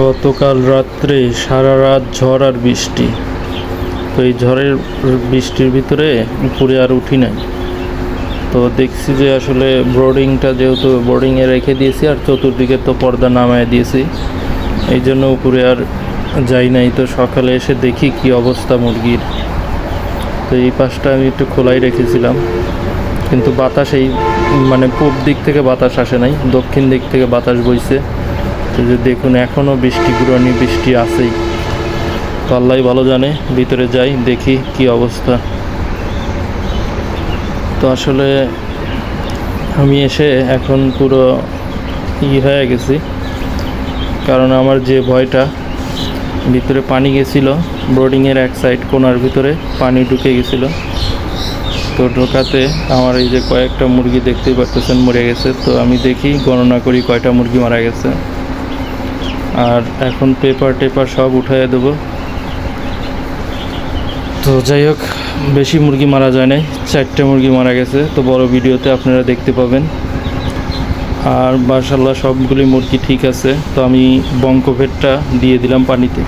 গতকাল রাত্রে সারা রাত ঝড় আর বৃষ্টি। তো এই ঝড়ের বৃষ্টির ভিতরে উপরে আর উঠি নাই। তো দেখছি যে আসলে বোর্ডিংটা যেহেতু বোর্ডিংয়ে রেখে দিয়েছি আর চতুর্দিকে তো পর্দা নামায় দিয়েছি, এই জন্য উপরে আর যাই নাই। তো সকালে এসে দেখি কি অবস্থা মুরগির। তো এই পাশটা আমি একটু খোলাই রেখেছিলাম, কিন্তু বাতাস মানে পূব দিক থেকে বাতাস আসে নাই, দক্ষিণ দিক থেকে বাতাস বইছে। তো যে দেখুন এখনও পুরানি বৃষ্টি আছেই। তো আল্লাহ ভালো জানে, ভিতরে যাই দেখি কি অবস্থা। তো আসলে আমি এসে এখন পুরো হয়ে গেছি, কারণ আমার যে ভয়টা, ভিতরে পানি গেছিলো, বোর্ডিংয়ের এক সাইড কোনার ভিতরে পানি ঢুকে গেছিলো। তো ঢোকাতে আমার এই যে কয়েকটা মুরগি দেখতেই পাচ্ছেন মরে গেছে। তো আমি দেখি গণনা করি কয়টা মুরগি মারা গেছে, আর এখন পেপার সব উঠাইয়া দেবো। তো যাই হোক, বেশি মুরগি মারা যায় নাই, 4টে মুরগি মারা গেছে। তো বড় ভিডিওতে আপনারা দেখতে পাবেন। আর মাশাআল্লাহ সবগুলি মুরগি ঠিক আছে। তো আমি বঙ্কভেটটা দিয়ে দিলাম পানিতে।